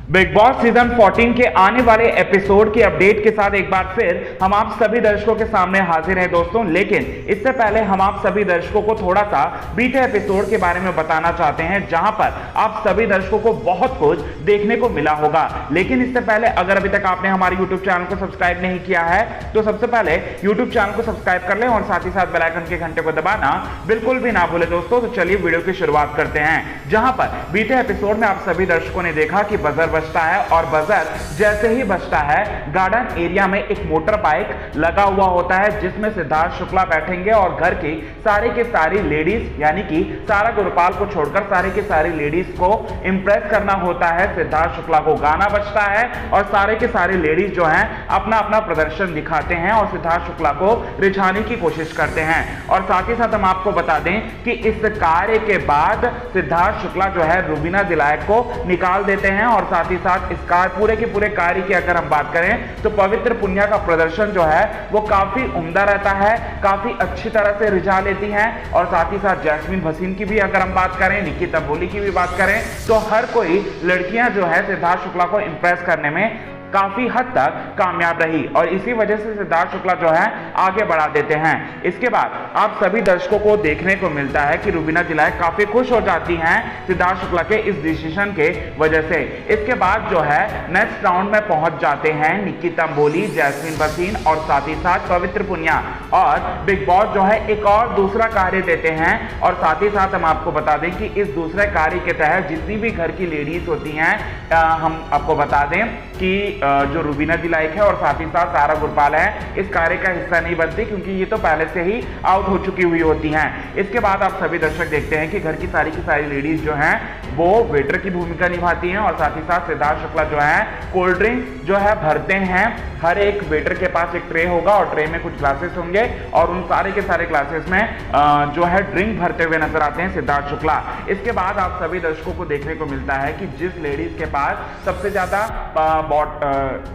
Big boss season 14 के आने वाले एपिसोड की अपडेट के साथ एक बार फिर हम आप सभी दर्शकों के सामने हाजिर हैं दोस्तों। लेकिन इससे पहले हम आप सभी दर्शकों को थोड़ा सा बीते एपिसोड के बारे में बताना चाहते हैं, जहां पर आप सभी दर्शकों को बहुत कुछ देखने को मिला होगा। लेकिन इससे पहले अगर अभी तक आपने हमारे यूट्यूब चैनल को सब्सक्राइब नहीं किया है तो सबसे पहले यूट्यूब चैनल को सब्सक्राइब कर लें और साथ ही साथ बेल आइकन के घंटे को दबाना बिल्कुल भी ना भूले दोस्तों। तो चलिए वीडियो की शुरुआत करते हैं, जहां पर बीते एपिसोड में आप सभी दर्शकों ने देखा कि बजर बजता है और बजर जैसे ही बजता है गार्डन एरिया में एक मोटर बाइक लगा हुआ होता है जिसमें सिद्धार्थ शुक्ला बैठेंगे और घर की सारी के सारी लेडीज यानी कि सारा गुरपाल को छोड़कर सारी के सारी लेडीज को इंप्रेस करना होता है। सिद्धार्थ शुक्ला को गाना बजता है और सारे के सारे लेडीज जो हैं अपना अपना प्रदर्शन दिखाते हैं और सिद्धार्थ शुक्ला को रिझाने की कोशिश करते हैं। और साथ ही साथ हम आपको बता दें कि इस कार्य के बाद सिद्धार्थ शुक्ला जो है रुबीना दिलायक को निकाल देते हैं और साथ ही साथ इस पूरे के पूरे कार्य की अगर हम बात करें तो पवित्र पुनिया का प्रदर्शन जो है वो काफी उम्दा रहता है, काफी अच्छी तरह से रिझा लेती हैं। और साथ ही साथ जैस्मीन भसीन की भी अगर हम बात करें, निक्की तंबोली की भी बात करें तो हर कोई लड़कियां जो है सिद्धार्थ शुक्ला को इंप्रेस करने में काफी हद तक कामयाब रही और इसी वजह से सिद्धार्थ शुक्ला जो है आगे बढ़ा देते हैं। इसके बाद आप सभी दर्शकों को देखने को मिलता है कि रुबीना दिलायक काफी खुश हो जाती हैं सिद्धार्थ शुक्ला के इस डिसीजन के वजह से। इसके बाद जो है नेक्स्ट राउंड में पहुंच जाते हैं निक्की तंबोली, जैस्मीन भसीन और साथ ही साथ पवित्र पुनिया। और बिग बॉस जो है एक और दूसरा कार्य देते हैं और साथ ही साथ हम आपको बता दें कि इस दूसरे कार्य के तहत जितनी भी घर की लेडीज होती हैं हम आपको बता दें कि जो रुबीना दिलायक है और साथ ही साथ सारा गुरपाल है इस कार्य का हिस्सा नहीं बनती क्योंकि ये तो पहले से ही आउट हो चुकी हुई होती हैं। इसके बाद आप सभी दर्शक देखते हैं कि घर की सारी लेडीज जो हैं वो वेटर की भूमिका निभाती हैं और साथ ही साथ सिद्धार्थ शुक्ला जो है कोल्ड ड्रिंक जो है भरते हैं। हर एक वेटर के पास एक ट्रे होगा और ट्रे में कुछ ग्लासेस होंगे और उन सारे के सारे ग्लासेस में जो है ड्रिंक भरते हुए नजर आते हैं सिद्धार्थ शुक्ला। इसके बाद आप सभी दर्शकों को देखने को मिलता है कि जिस लेडीज के पास सबसे ज्यादा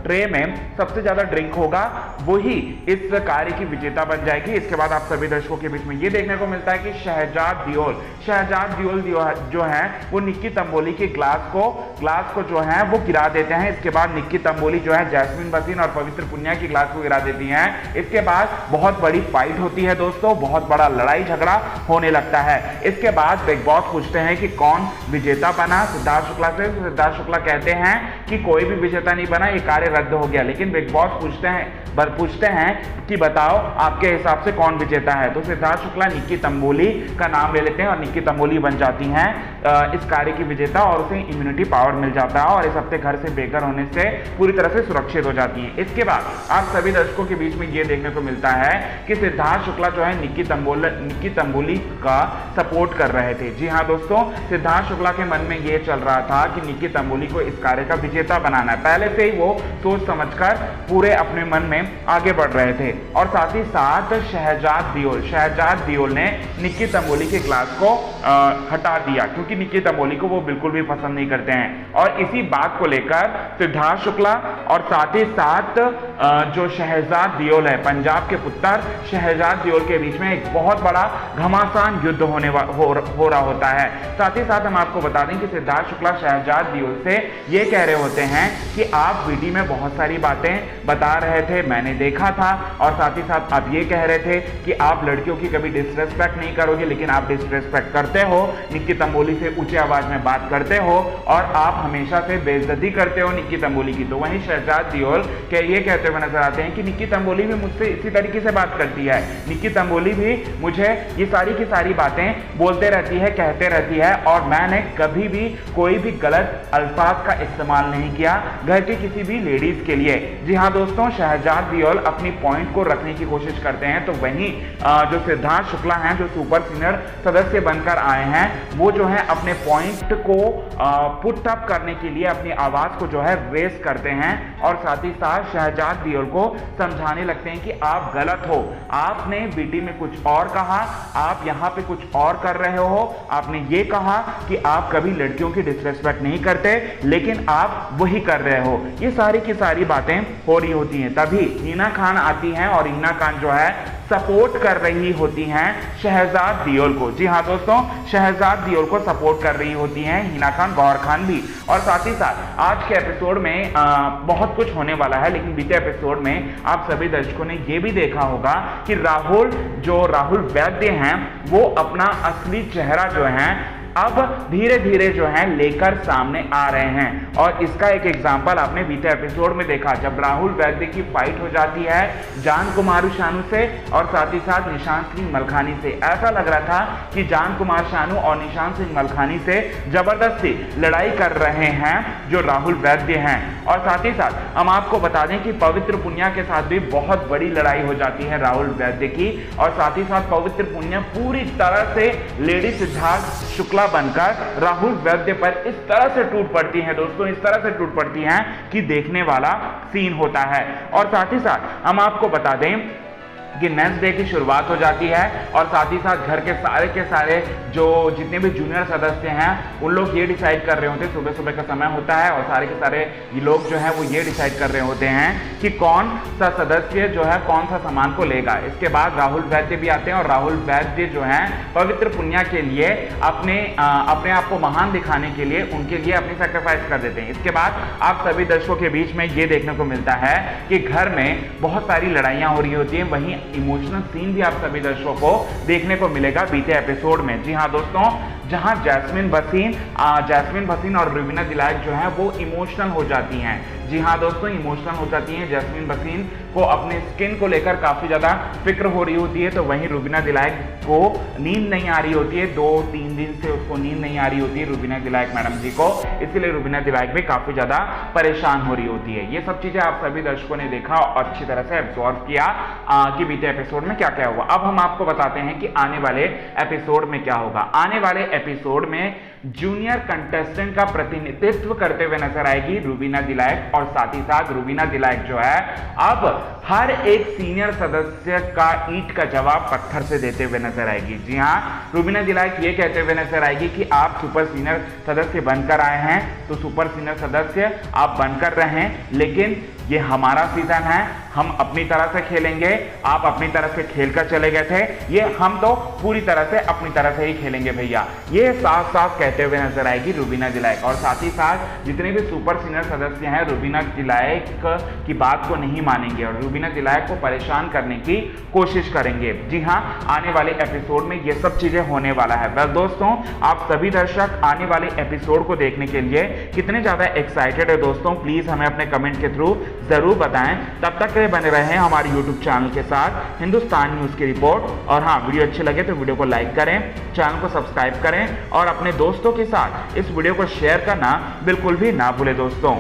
ट्रे में सबसे ज्यादा ड्रिंक होगा वही इस कार्य की विजेता बन जाएगी। इसके बाद आप सभी दर्शकों के बीच में ये देखने को मिलता है कि शहजाद दियोल जो है वो निक्की तंबोली के ग्लास को जो है वो गिरा देते हैं। इसके बाद निक्की तंबोली जो है जैस्मीन भसीन और पवित्र पुनिया की ग्लास को गिरा देती हैं। इसके बाद बहुत बड़ी फाइट होती है दोस्तों, बहुत बड़ा लड़ाई झगड़ा होने लगता है। इसके बाद बिग बॉस पूछते हैं कि कौन विजेता बना सिद्धार्थ शुक्ला से। सिद्धार्थ शुक्ला कहते हैं कि कोई भी विजेता नहीं बना, ये कार्य रद्द हो गया। लेकिन बिग बॉस पूछते हैं कि बताओ आपके हिसाब से कौन विजेता है। तो सिद्धार्थ शुक्ला निक्की तंबोली का नाम ले लेते हैं और निक्की तंबोली बन जाती हैं इस कार्य की विजेता और उसे इम्यूनिटी पावर मिल जाता है और इस हफ्ते घर से बेघर होने से पूरी तरह से सुरक्षित हो जाती हैं। इसके बाद आप सभी दर्शकों के बीच में यह देखने को मिलता है कि सिद्धार्थ शुक्ला जो है निक्की तंबोली का सपोर्ट कर रहे थे। जी हाँ दोस्तों, सिद्धार्थ शुक्ला के मन में यह चल रहा था कि निक्की तंबोली को इस कार्य का विजेता बनाना है। पहले से ही वो सोच समझकर पूरे अपने मन में आगे बढ़ रहे थे। और साथ ही साथ शहजाद दियोल ने निक्की तंबोली के ग्लास को हटा दिया क्योंकि निक्की तंबोली को वो बिल्कुल भी पसंद नहीं करते हैं। और इसी बात को लेकर सिद्धार्थ शुक्ला और साथ ही साथ जो शहजाद दियोल है, पंजाब के पुत्र शहजाद दियोल के बीच में एक बहुत बड़ा घमासान युद्ध हो रहा होता है। साथ ही साथ हम आपको बता दें कि सिद्धार्थ शुक्ला शहजाद दियोल से ये कह रहे होते हैं कि आप वीडी में बहुत सारी बातें बता रहे थे, मैंने देखा था। और साथ ही साथ आप ये कह रहे थे कि आप लड़कियों की कभी डिसरेस्पेक्ट नहीं करोगे, लेकिन आप डिसरेस्पेक्ट करते हो, निक्की तंबोली से ऊंची आवाज में बात करते हो और आप हमेशा से बेइज्जती करते हो निक्की तंबोली की। तो वहीं शहजाद दियोल ये कहते हुए नजर आते हैं कि निक्की तंबोली भी मुझसे इसी तरीके से बात करती है, निक्की तंबोली भी मुझे ये सारी की सारी बातें बोलते रहती है, कहते रहती है और मैंने कभी भी कोई भी गलत अल्फाज का इस्तेमाल नहीं किया घर की किसी भी लेडीज के लिए। जी हाँ दोस्तों, शहजाद दियोल अपनी पॉइंट को रखने की कोशिश करते हैं। तो वहीं जो सिद्धार्थ शुक्ला हैं जो सुपर सीनियर सदस्य बनकर आए हैं वो जो है अपने पॉइंट को पुट अप करने के लिए अपनी आवाज को जो है रेस करते हैं और साथ ही साथ शहजाद दियोल को समझाने लगते हैं कि आप गलत हो, आपने बीटी में कुछ और कहा, आप यहाँ पे कुछ और कर रहे हो। आपने ये कहा कि आप कभी लड़कियों की डिसरेस्पेक्ट नहीं करते लेकिन आप वही कर रहे हो। ये सारी की सारी बातें हो रही होती हैं। तभी हिना खान आती हैं और हिना खान जो है सपोर्ट कर रही होती हैं शहजाद दियोल को। जी हाँ दोस्तों, शहजाद दियोल को सपोर्ट कर रही होती हैं हिना खान, गौहर खान भी। और साथ ही साथ आज के एपिसोड में बहुत कुछ होने वाला है, लेकिन बीते एपिसोड में आप सभी दर्शकों ने यह भी देखा होगा कि राहुल वैद्य हैं वो अपना असली चेहरा जो है अब धीरे धीरे जो है लेकर सामने आ रहे हैं। और इसका एक एग्जांपल आपने बीते एपिसोड में देखा, जब राहुल वैद्य की फाइट हो जाती है जान कुमार शानू से और साथ ही साथ निशांत सिंह मलखानी से। ऐसा लग रहा था कि जान कुमार शानू और निशांत सिंह मलखानी से जबरदस्ती लड़ाई कर रहे हैं जो राहुल वैद्य हैं। और साथ ही साथ हम आपको बता दें कि पवित्र पुनिया के साथ भी बहुत बड़ी लड़ाई हो जाती है राहुल वैद्य की। और साथ ही साथ पवित्र पुनिया पूरी तरह से लेडी सिद्धार्थ शुक्ला बनकर राहुल वैद्य पर इस तरह से टूट पड़ती हैं दोस्तों, इस तरह से टूट पड़ती हैं कि देखने वाला सीन होता है। और साथ ही साथ हम आपको बता दें कि नेक्स्ट डे की शुरुआत हो जाती है और साथ ही साथ घर के सारे जो जितने भी जूनियर सदस्य हैं उन लोग ये डिसाइड कर रहे होते हैं, सुबह सुबह का समय होता है और सारे के सारे ये लोग जो है वो ये डिसाइड कर रहे होते हैं कि कौन सा सदस्य जो है कौन सा सामान को लेगा। इसके बाद राहुल वैद्य भी आते हैं और राहुल वैद्य जो है पवित्र पुनिया के लिए अपने आप को महान दिखाने के लिए उनके लिए अपनी सेक्रीफाइस कर देते हैं। इसके बाद आप सभी दर्शकों के बीच में ये देखने को मिलता है कि घर में बहुत सारी लड़ाइयां हो रही होती हैं, वहीं इमोशनल सीन भी आप सभी दर्शकों को देखने को मिलेगा बीते एपिसोड में। जी हाँ दोस्तों, जहां जैस्मिन भसीन और रुबीना दिलाइक जो है वो इमोशनल हो जाती हैं। जी हाँ दोस्तों, इमोशनल हो जाती हैं। जैस्मिन भसीन को अपने स्किन को लेकर काफी ज्यादा फिक्र हो रही होती है, तो वहीं रुबीना दिलाइक को नींद नहीं आ रही होती है, 2-3 दिन से उसको नींद नहीं आ रही होती है रुबीना दिलाइक मैडम जी को, इसलिए रुबीना दिलाइक भी काफी ज्यादा परेशान हो रही होती है। ये सब चीजें आप सभी दर्शकों ने देखा और अच्छी तरह से एब्जॉर्व किया कि बीते एपिसोड में क्या क्या हुआ। अब हम आपको बताते हैं कि आने वाले एपिसोड में क्या होगा। आने वाले एपिसोड में जूनियर कंटेस्टेंट का प्रतिनिधित्व करते हुए नजर आएगी रुबीना दिलाइक और साथ ही साथ रुबीना दिलाइक जो है अब हर एक सीनियर सदस्य का ईंट का जवाब पत्थर से देते हुए नजर आएगी। जी हाँ, रुबीना दिलाइक ये कहते हुए नजर आएगी कि आप सुपर सीनियर सदस्य बनकर आए हैं तो सुपर सीनियर सदस्य आप बनकर रहें, लेकिन ये हमारा सीजन है, हम अपनी तरह से खेलेंगे, आप अपनी तरह से खेलकर चले गए थे, ये हम तो पूरी तरह से अपनी तरह से ही खेलेंगे भैया, ये साफ साफ कहते हुए नजर आएगी रुबीना दिलाइक। और साथ ही साथ जितने भी सुपर सीनियर सदस्य हैं रुबीना दिलाइक की बात को नहीं मानेंगे और रुबीना दिलाइक को परेशान करने की कोशिश करेंगे। जी हाँ, आने वाले एपिसोड में ये सब चीजें होने वाला है। बस दोस्तों, आप सभी दर्शक आने वाले एपिसोड को देखने के लिए कितने ज्यादा एक्साइटेड है दोस्तों, प्लीज हमें अपने कमेंट के थ्रू जरूर बताएं। तब तक के लिए बने रहें हमारे YouTube चैनल के साथ हिंदुस्तान न्यूज की रिपोर्ट। और हाँ, वीडियो अच्छी लगे तो वीडियो को लाइक करें, चैनल को सब्सक्राइब करें और अपने दोस्तों के साथ इस वीडियो को शेयर करना बिल्कुल भी ना भूलें दोस्तों।